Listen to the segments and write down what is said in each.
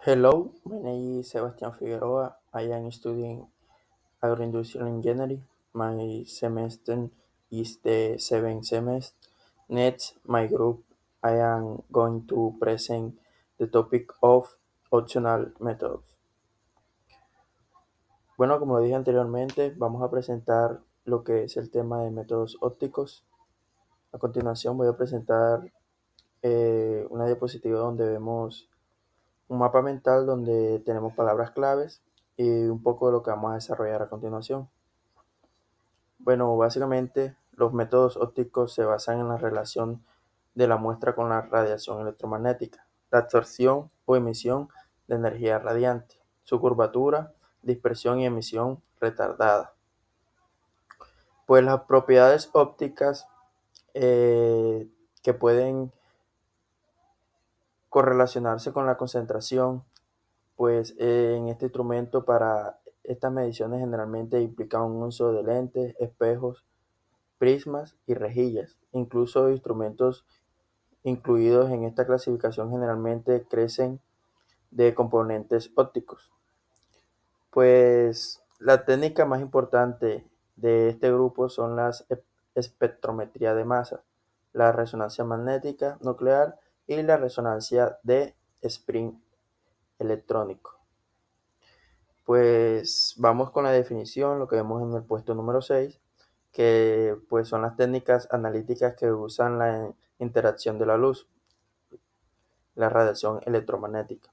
Hello, my name is Sebastian Figueroa. I am studying agroindustrial engineering. My semester is the seventh semester. Next, my group, I am going to present the topic of optional methods. Bueno, como lo dije anteriormente, vamos a presentar lo que es el tema de métodos ópticos. A continuación voy a presentar una diapositiva donde vemos un mapa mental donde tenemos palabras claves y un poco de lo que vamos a desarrollar a continuación. Bueno, básicamente los métodos ópticos se basan en la relación de la muestra con la radiación electromagnética, la absorción o emisión de energía radiante, su curvatura, dispersión y emisión retardada. Pues las propiedades ópticas que pueden correlacionarse con la concentración, pues en este instrumento para estas mediciones generalmente implican un uso de lentes, espejos, prismas y rejillas. Incluso instrumentos incluidos en esta clasificación generalmente crecen de componentes ópticos. Pues la técnica más importante de este grupo son las espectrometría de masa, la resonancia magnética nuclear y la resonancia de spin electrónico. Pues vamos con la definición, lo que vemos en el puesto número 6, que pues son las técnicas analíticas que usan la interacción de la luz, la radiación electromagnética.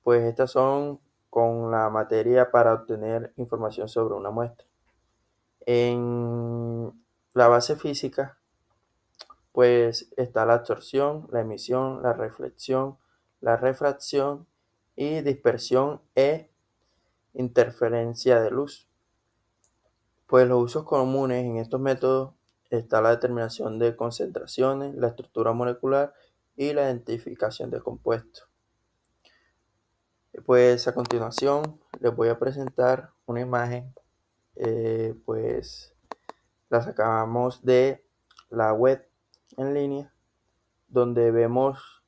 Pues estas son con la materia para obtener información sobre una muestra. En la base física, pues está la absorción, la emisión, la reflexión, la refracción y dispersión e interferencia de luz. Pues los usos comunes en estos métodos está la determinación de concentraciones, la estructura molecular y la identificación de compuestos. Pues a continuación les voy a presentar una imagen, pues la sacamos de la web en línea, donde vemos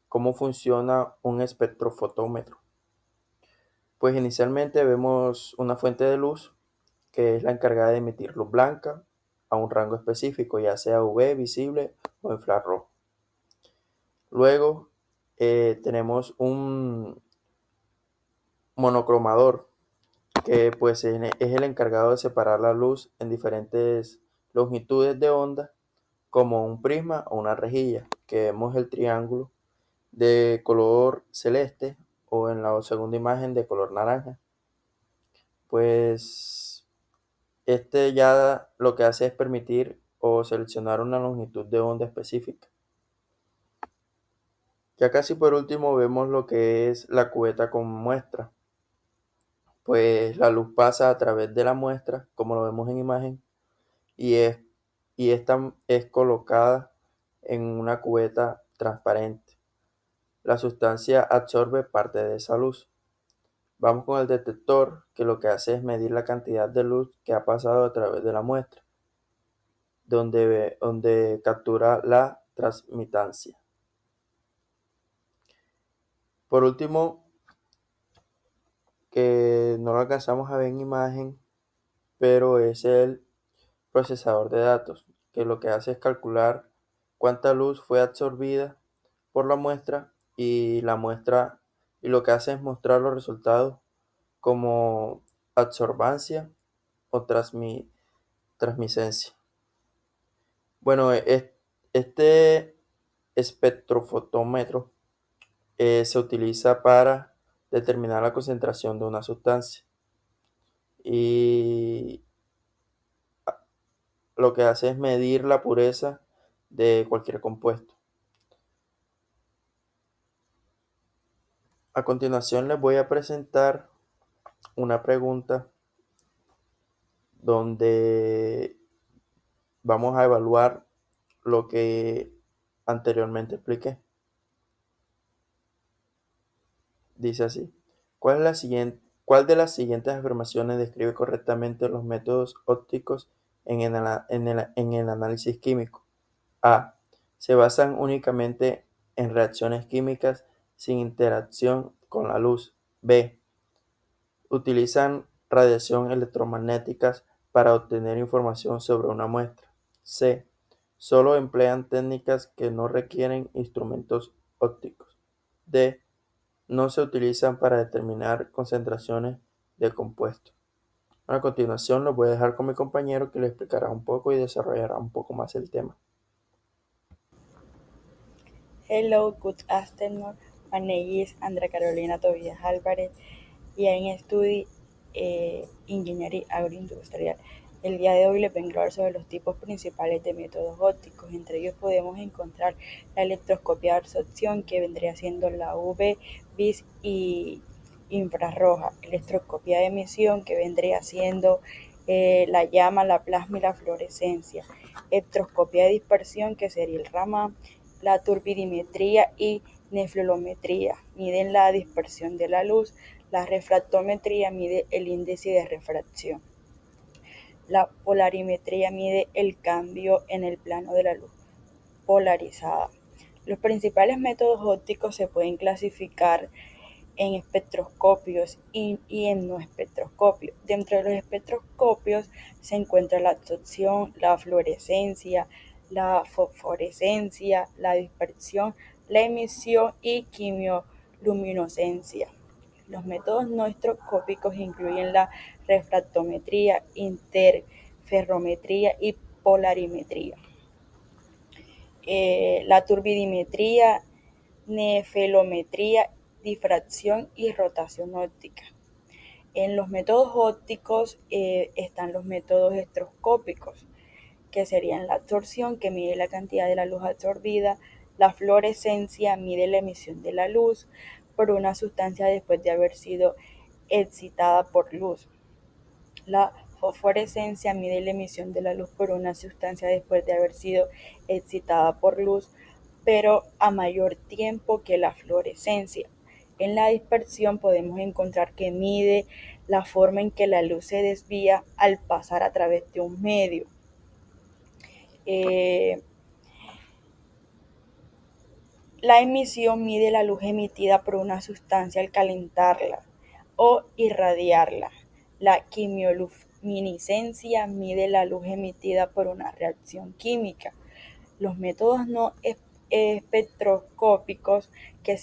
cómo funciona un espectrofotómetro. Pues inicialmente vemos una fuente de luz que es la encargada de emitir luz blanca a un rango específico, ya sea UV, visible o infrarrojo. Luego tenemos un monocromador que pues es el encargado de separar la luz en diferentes longitudes de onda, como un prisma o una rejilla, que vemos el triángulo de color celeste o en la segunda imagen de color naranja. Pues este ya lo que hace es permitir o seleccionar una longitud de onda específica. Ya casi por último vemos lo que es la cubeta con muestra. Pues la luz pasa a través de la muestra, como lo vemos en imagen, y, esta es colocada en una cubeta transparente. La sustancia absorbe parte de esa luz. Vamos con el detector, que lo que hace es medir la cantidad de luz que ha pasado a través de la muestra, donde captura la transmitancia. Por último, que no lo alcanzamos a ver en imagen, pero es el procesador de datos, que lo que hace es calcular cuánta luz fue absorbida por la muestra y lo que hace es mostrar los resultados como absorbancia o transmisencia. Bueno, este espectrofotómetro se utiliza para determinar la concentración de una sustancia y lo que hace es medir la pureza de cualquier compuesto. A continuación les voy a presentar una pregunta donde vamos a evaluar lo que anteriormente expliqué. Dice así: ¿cuál de las siguientes afirmaciones describe correctamente los métodos ópticos en el análisis químico? A. Se basan únicamente en reacciones químicas sin interacción con la luz. B. Utilizan radiación electromagnética para obtener información sobre una muestra. C. Solo emplean técnicas que no requieren instrumentos ópticos. D. No se utilizan para determinar concentraciones de compuestos. A continuación los voy a dejar con mi compañero que le explicará un poco y desarrollará un poco más el tema. Hello, good afternoon. My name is Andrea Carolina Tobias Álvarez y I study Ingeniería Agroindustrial. El día de hoy les vengo a hablar sobre los tipos principales de métodos ópticos. Entre ellos podemos encontrar la electroscopia de absorción, que vendría siendo la UV, BIS y infrarroja, electroscopia de emisión, que vendría siendo la llama, la plasma y la fluorescencia, espectroscopia de dispersión, que sería el Raman, la turbidimetría y neflulometría, miden la dispersión de la luz. La refractometría mide el índice de refracción. La polarimetría mide el cambio en el plano de la luz polarizada. Los principales métodos ópticos se pueden clasificar en espectroscopios y en no espectroscopios. Dentro de los espectroscopios se encuentra la absorción, la fluorescencia, la fosforescencia, la dispersión, la emisión y quimioluminiscencia. Los métodos no espectroscópicos incluyen la refractometría, interferometría y polarimetría. La turbidimetría, nefelometría, difracción y rotación óptica. En los métodos ópticos están los métodos espectroscópicos, que serían la absorción, que mide la cantidad de la luz absorbida; la fluorescencia mide la emisión de la luz por una sustancia después de haber sido excitada por luz; la fosforescencia mide la emisión de la luz por una sustancia después de haber sido excitada por luz, pero a mayor tiempo que la fluorescencia. En la dispersión podemos encontrar que mide la forma en que la luz se desvía al pasar a través de un medio. La emisión mide la luz emitida por una sustancia al calentarla o irradiarla. La quimioluminiscencia mide la luz emitida por una reacción química. Los métodos no espectroscópicos, que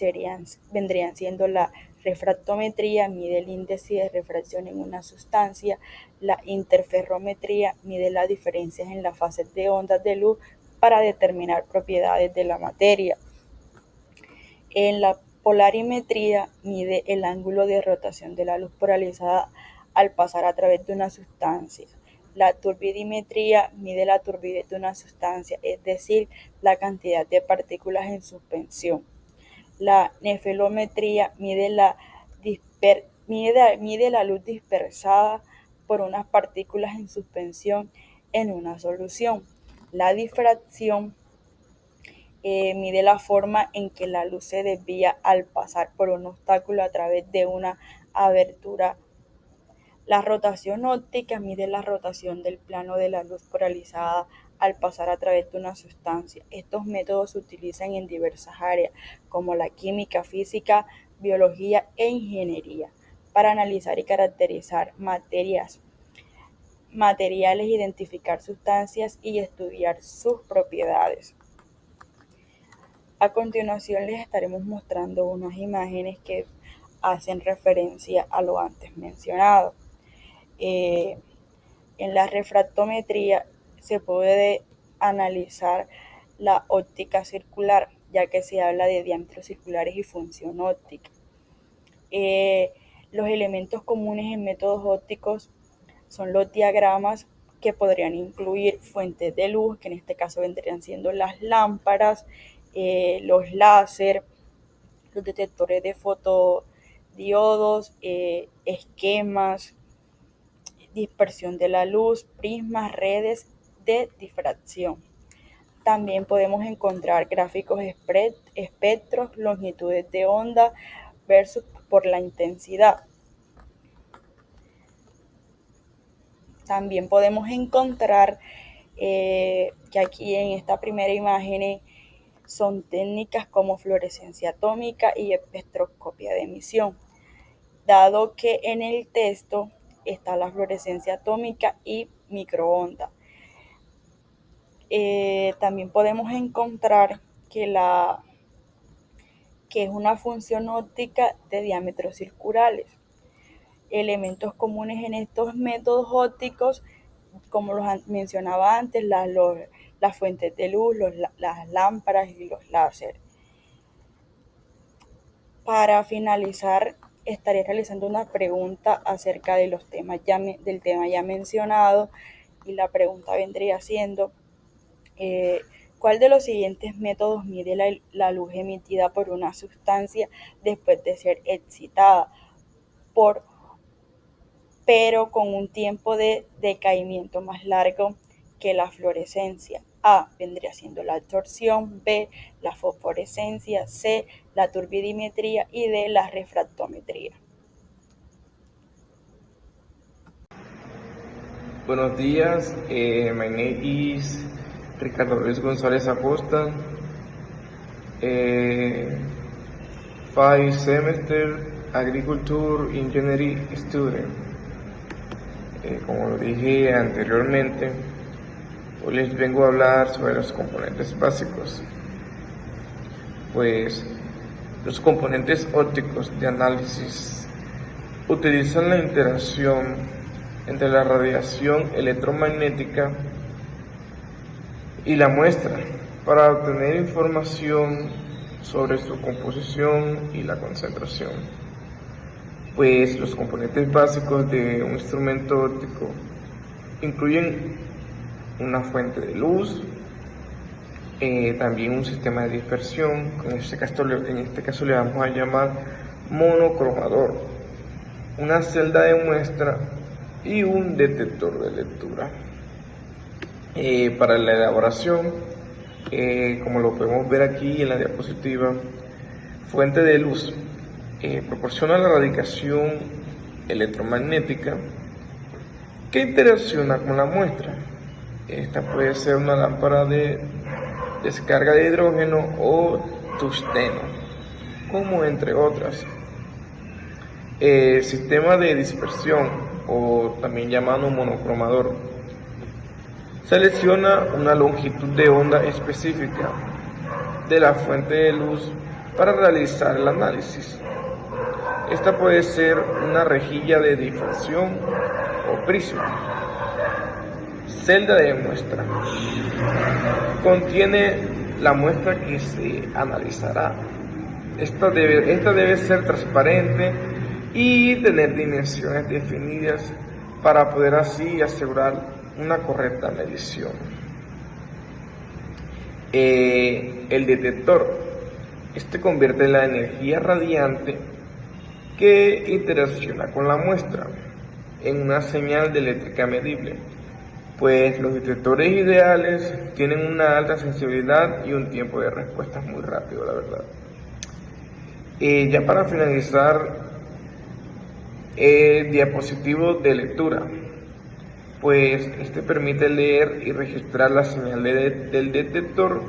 vendrían siendo la refractometría, mide el índice de refracción en una sustancia; la interferometría mide las diferencias en las fases de ondas de luz para determinar propiedades de la materia. En la polarimetría mide el ángulo de rotación de la luz polarizada al pasar a través de una sustancia. La turbidimetría mide la turbidez de una sustancia, es decir, la cantidad de partículas en suspensión. La nefelometría mide la luz dispersada por unas partículas en suspensión en una solución. La difracción mide la forma en que la luz se desvía al pasar por un obstáculo a través de una abertura. La rotación óptica mide la rotación del plano de la luz polarizada al pasar a través de una sustancia. Estos métodos se utilizan en diversas áreas, como la química, física, biología e ingeniería, para analizar y caracterizar materiales, identificar sustancias y estudiar sus propiedades. A continuación les estaremos mostrando unas imágenes que hacen referencia a lo antes mencionado. En la refractometría se puede analizar la óptica circular, ya que se habla de diámetros circulares y función óptica. Los elementos comunes en métodos ópticos son los diagramas, que podrían incluir fuentes de luz, que en este caso vendrían siendo las lámparas, los láser, los detectores de fotodiodos, esquemas, dispersión de la luz, prismas, redes de difracción. También podemos encontrar gráficos espectros, longitudes de onda versus por la intensidad. También podemos encontrar que aquí en esta primera imagen son técnicas como fluorescencia atómica y espectroscopia de emisión, dado que en el texto está la fluorescencia atómica y microondas. También podemos encontrar que es una función óptica de diámetros circulares. Elementos comunes en estos métodos ópticos, como los mencionaba antes, las fuentes de luz, las lámparas y los láseres. Para finalizar, estaré realizando una pregunta acerca de del tema ya mencionado, y la pregunta vendría siendo, ¿cuál de los siguientes métodos mide la luz emitida por una sustancia después de ser excitada, pero con un tiempo de decaimiento más largo que la fluorescencia? A vendría siendo la absorción, B la fosforescencia, C la turbidimetría y D la refractometría. Buenos días, my name is Ricardo Luis González Acosta, 5 semester Agriculture Engineering student. Como lo dije anteriormente, hoy les vengo a hablar sobre los componentes básicos. Pues los componentes ópticos de análisis utilizan la interacción entre la radiación electromagnética y la muestra para obtener información sobre su composición y la concentración. Pues los componentes básicos de un instrumento óptico incluyen una fuente de luz, también un sistema de dispersión, en este caso le vamos a llamar monocromador, una celda de muestra y un detector de lectura. Para la elaboración, como lo podemos ver aquí en la diapositiva, fuente de luz proporciona la radiación electromagnética que interacciona con la muestra. Esta puede ser una lámpara de descarga de hidrógeno o tungsteno, como entre otras. Sistema de dispersión, o también llamado monocromador, selecciona una longitud de onda específica de la fuente de luz para realizar el análisis. Esta puede ser una rejilla de difracción o prisma. Celda de muestra. Contiene la muestra que se analizará. Esta debe ser transparente y tener dimensiones definidas para poder así asegurar una correcta medición. El detector. Este convierte la energía radiante que interacciona con la muestra en una señal de eléctrica medible, pues los detectores ideales tienen una alta sensibilidad y un tiempo de respuesta muy rápido, la verdad. Ya para finalizar, el dispositivo de lectura, pues este permite leer y registrar la señal del detector,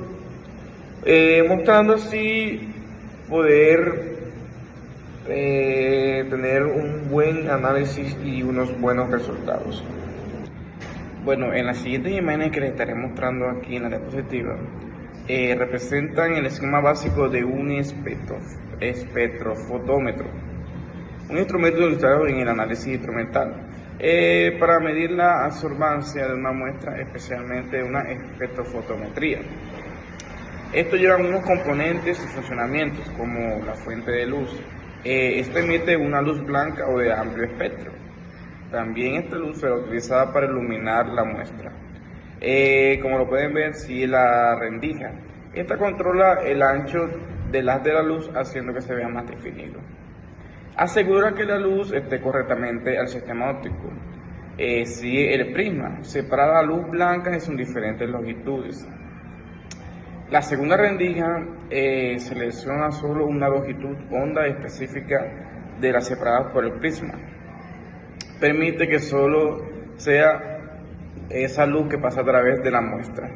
mostrando así poder tener un buen análisis y unos buenos resultados. Bueno, en las siguientes imágenes que les estaré mostrando aquí en la diapositiva, representan el esquema básico de un espectrofotómetro, un instrumento utilizado en el análisis instrumental para medir la absorbancia de una muestra, especialmente una espectrofotometría. Esto lleva unos componentes y funcionamientos como la fuente de luz. Esto emite una luz blanca o de amplio espectro. También esta luz será utilizada para iluminar la muestra. Como lo pueden ver, sigue la rendija. Esta controla el ancho del haz de la luz, haciendo que se vea más definido. Asegura que la luz esté correctamente al sistema óptico. Sigue el prisma. Separa la luz blanca en sus diferentes longitudes. La segunda rendija selecciona solo una longitud onda específica de las separadas por el prisma. Permite que solo sea esa luz que pasa a través de la muestra.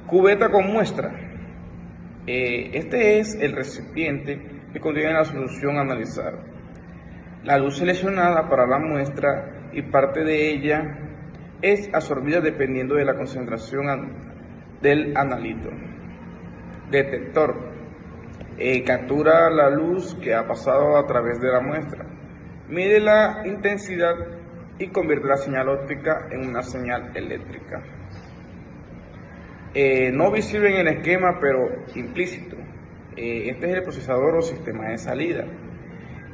Cubeta con muestra. Este es el recipiente que contiene la solución a analizar. La luz seleccionada para la muestra y parte de ella es absorbida dependiendo de la concentración del analito. Detector. Captura la luz que ha pasado a través de la muestra. Mide la intensidad y convierte la señal óptica en una señal eléctrica. No visible en el esquema, pero implícito. Este es el procesador o sistema de salida.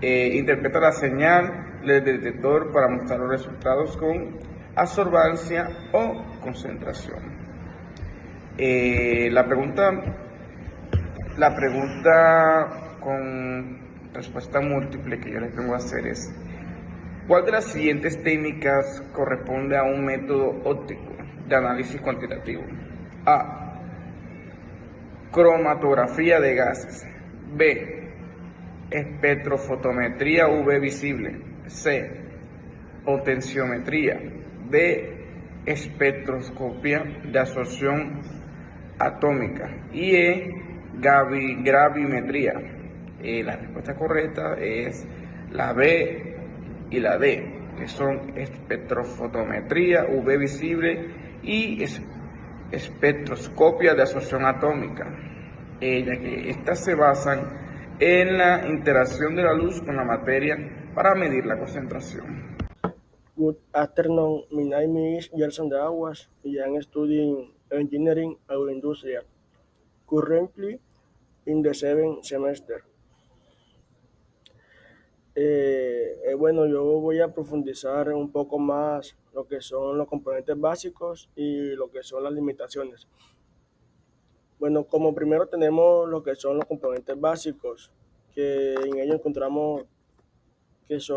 Interpreta la señal del detector para mostrar los resultados con absorbancia o concentración. La pregunta con respuesta múltiple que yo les tengo a hacer es: ¿cuál de las siguientes técnicas corresponde a un método óptico de análisis cuantitativo? A. Cromatografía de gases. B. Espectrofotometría UV visible. C. Potenciometría. D. Espectroscopia de absorción atómica. Y E. Gravimetría. La respuesta correcta es la B y la D, que son espectrofotometría UV visible y espectroscopia de absorción atómica, ya que estas se basan en la interacción de la luz con la materia para medir la concentración. Good afternoon, my name is Gerson de Aguas, and I am studying engineering agroindustrial, currently in the 7th semester. Bueno, yo voy a profundizar un poco más lo que son los componentes básicos y lo que son las limitaciones. Bueno, como primero tenemos lo que son los componentes básicos, que en ellos encontramos que es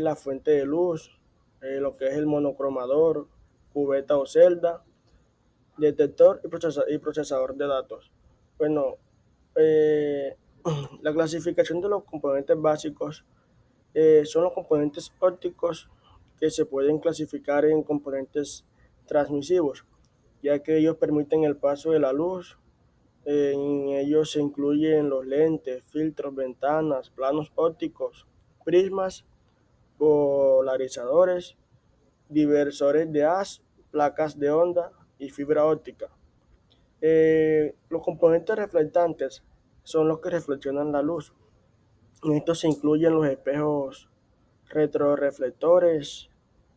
la fuente de luz, lo que es el monocromador, cubeta o celda, detector y procesador de datos. Bueno, la clasificación de los componentes básicos son los componentes ópticos que se pueden clasificar en componentes transmisivos, ya que ellos permiten el paso de la luz. En ellos se incluyen los lentes, filtros, ventanas, planos ópticos, prismas, polarizadores, diversores de haz, placas de onda y fibra óptica. Los componentes reflectantes son los que reflexionan la luz. En estos se incluyen los espejos retroreflectores.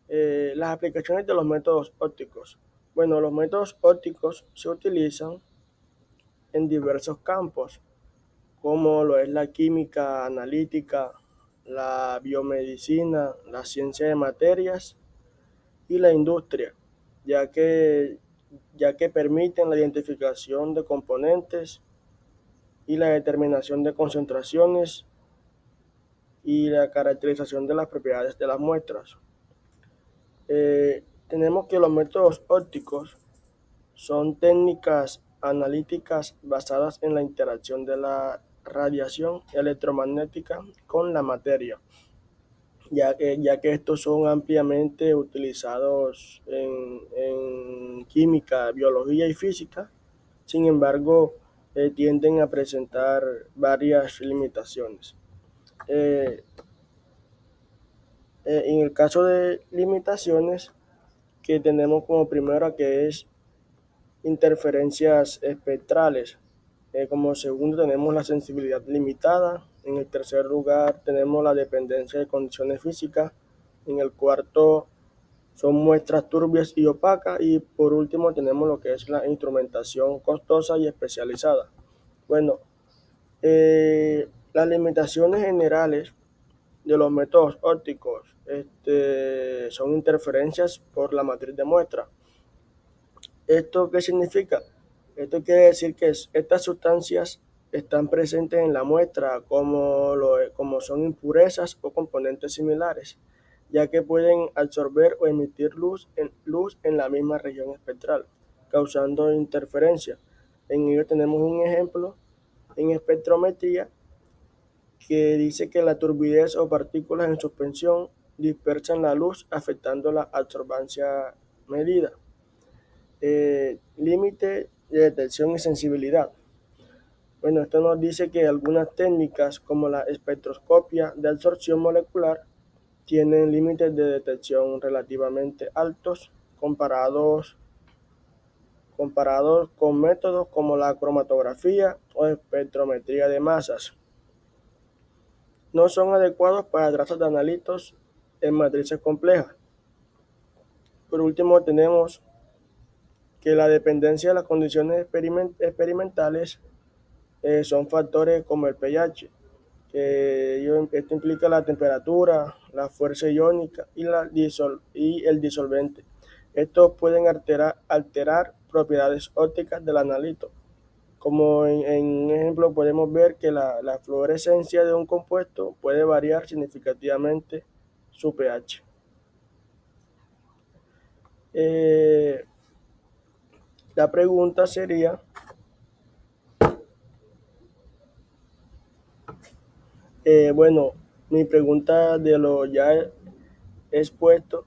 Las aplicaciones de los métodos ópticos. Bueno, los métodos ópticos se utilizan en diversos campos, como lo es la química analítica, la biomedicina, la ciencia de materias y la industria, ya que permiten la identificación de componentes y la determinación de concentraciones y la caracterización de las propiedades de las muestras. Tenemos que los métodos ópticos son técnicas analíticas basadas en la interacción de la radiación electromagnética con la materia, ya que estos son ampliamente utilizados en química, biología y física. Sin embargo, tienden a presentar varias limitaciones. En el caso de limitaciones, que tenemos como primera que es interferencias espectrales. Como segundo tenemos la sensibilidad limitada. En el tercer lugar tenemos la dependencia de condiciones físicas. En el cuarto son muestras turbias y opacas. Y por último tenemos lo que es la instrumentación costosa y especializada. Bueno, las limitaciones generales de los métodos ópticos son interferencias por la matriz de muestra. ¿Esto qué significa? Esto quiere decir que estas sustancias están presentes en la muestra como son impurezas o componentes similares, ya que pueden absorber o emitir luz en la misma región espectral, causando interferencia. En ello tenemos un ejemplo en espectrometría que dice que la turbidez o partículas en suspensión dispersan la luz afectando la absorbancia medida. Límite de detección y sensibilidad. Bueno, esto nos dice que algunas técnicas como la espectroscopia de absorción molecular tienen límites de detección relativamente altos comparados con métodos como la cromatografía o espectrometría de masas. No son adecuados para trazas de analitos en matrices complejas. Por último, tenemos que la dependencia de las condiciones experimentales son factores como el pH, que esto implica la temperatura, la fuerza iónica y el disolvente. Estos pueden alterar propiedades ópticas del analito. Como en un ejemplo podemos ver que la fluorescencia de un compuesto puede variar significativamente su pH. La pregunta sería, bueno, mi pregunta de lo ya expuesto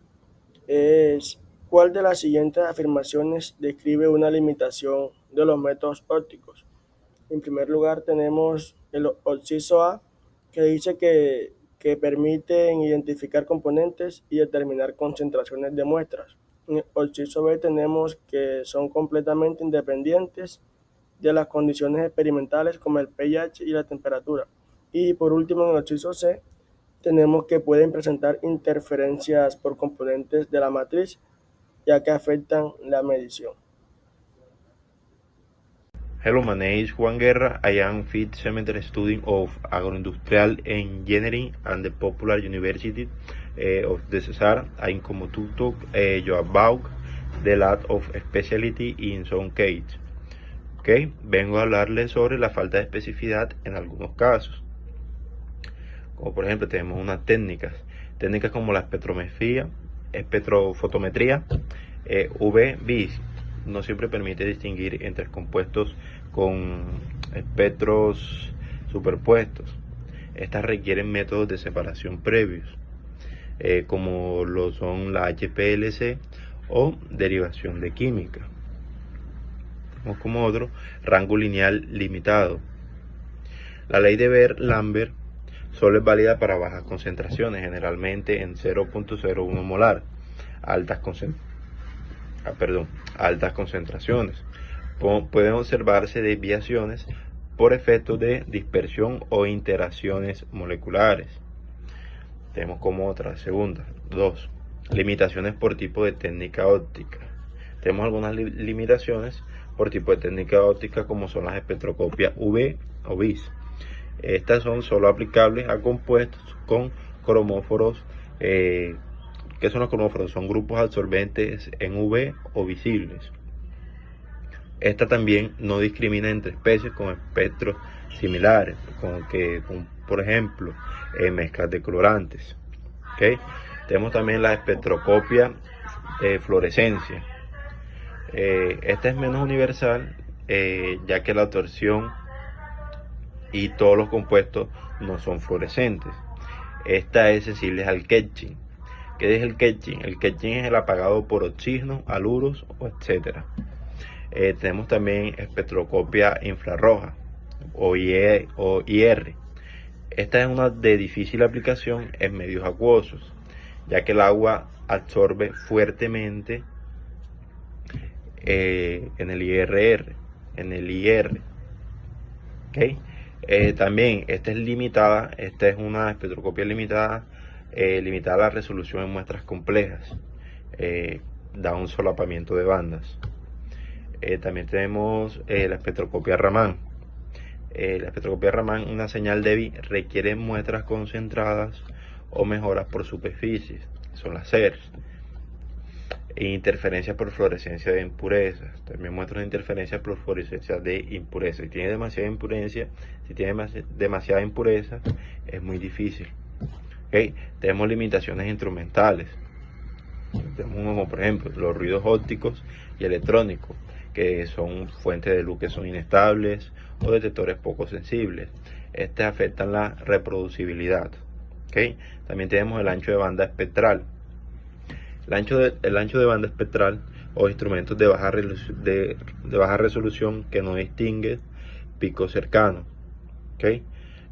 es, ¿cuál de las siguientes afirmaciones describe una limitación de los métodos ópticos? En primer lugar tenemos el inciso A, que dice que permiten identificar componentes y determinar concentraciones de muestras. En el inciso B tenemos que son completamente independientes de las condiciones experimentales como el pH y la temperatura. Y por último, en el inciso C, tenemos que pueden presentar interferencias por componentes de la matriz, ya que afectan la medición. Hello, my name is Juan Guerra. I am fifth semester student of Agroindustrial Engineering at the Popular University of the Cesar. I'm como tutor about the lab of specialty in some cases. Okay, vengo a hablarles sobre la falta de especificidad en algunos casos. Como por ejemplo tenemos unas técnicas como la espectrofotometría UV-Vis. No siempre permite distinguir entre compuestos con espectros superpuestos. Estas requieren métodos de separación previos, como lo son la HPLC o derivación de química. Tenemos como otro rango lineal limitado. La ley de Beer-Lambert solo es válida para bajas concentraciones, generalmente en 0.01 molar. Altas concentraciones. Pueden observarse desviaciones por efectos de dispersión o interacciones moleculares. Tenemos como otra segunda. 2. Limitaciones por tipo de técnica óptica. Tenemos algunas limitaciones por tipo de técnica óptica, como son las espectroscopias UV o Vis. Estas son solo aplicables a compuestos con cromóforos. ¿Qué son los cromóforos? Son grupos absorbentes en UV o visibles. Esta también no discrimina entre especies con espectros similares, como por ejemplo mezclas de colorantes. ¿Okay? Tenemos también la espectroscopia de fluorescencia. Esta es menos universal, ya que la torsión y todos los compuestos no son fluorescentes. Esta es sensible al Ketching. ¿Qué es el Ketching? El Ketching es el apagado por oxígeno, haluros, etc. Tenemos también espectroscopia infrarroja o IR. Esta es una de difícil aplicación en medios acuosos, ya que el agua absorbe fuertemente en el IR. ¿Okay? También esta es una espectroscopia limitada a la resolución en muestras complejas, da un solapamiento de bandas. También tenemos la espectroscopia Raman. La espectroscopia Raman, una señal débil, requiere muestras concentradas o mejoras por superficies, son las SERS. Interferencias por fluorescencia de impurezas. También muestran interferencias por fluorescencia de impurezas. Si tiene demasiada impureza, es muy difícil. ¿Okay? Tenemos limitaciones instrumentales. Tenemos como por ejemplo los ruidos ópticos y electrónicos, que son fuentes de luz que son inestables o detectores poco sensibles. Estas afectan la reproducibilidad. ¿Okay? También tenemos el ancho de banda espectral. El ancho de banda espectral o instrumentos de baja resolución que no distinguen picos cercanos. ¿Okay?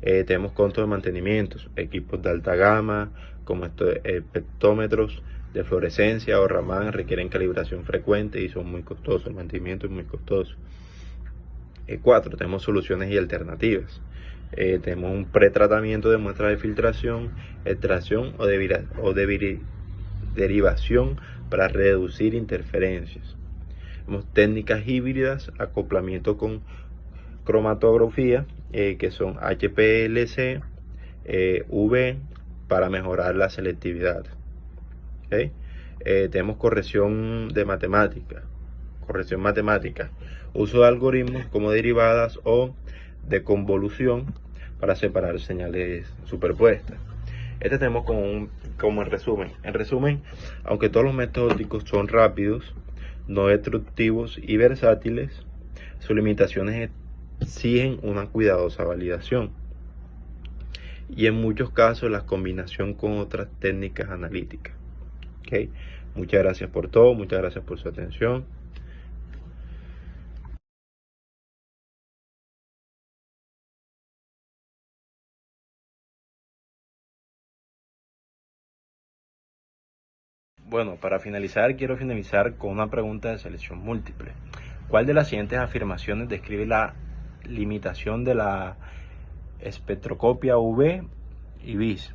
Tenemos costos de mantenimiento, equipos de alta gama como espectrómetros de fluorescencia o Raman requieren calibración frecuente y son muy costosos, el mantenimiento es muy costoso. 4. Tenemos soluciones y alternativas. Tenemos un pretratamiento de muestras de filtración, extracción o derivación para reducir interferencias. Tenemos técnicas híbridas, acoplamiento con cromatografía, que son HPLC, UV, para mejorar la selectividad. ¿Okay? Tenemos corrección matemática, uso de algoritmos como derivadas o de convolución para separar señales superpuestas. Tenemos como en resumen. En resumen, aunque todos los métodos ópticos son rápidos, no destructivos y versátiles, sus limitaciones exigen una cuidadosa validación y en muchos casos la combinación con otras técnicas analíticas. ¿Okay? Muchas gracias por todo, muchas gracias por su atención. Bueno, para finalizar, quiero finalizar con una pregunta de selección múltiple. ¿Cuál de las siguientes afirmaciones describe la limitación de la espectroscopia UV y BIS?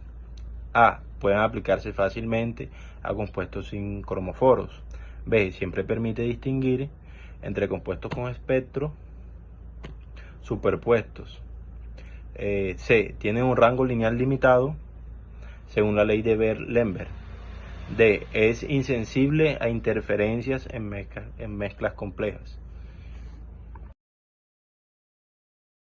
A. Pueden aplicarse fácilmente a compuestos sin cromoforos. B. Siempre permite distinguir entre compuestos con espectro superpuestos. C. Tiene un rango lineal limitado según la ley de Beer-Lemberg. D. Es insensible a interferencias en mezclas complejas.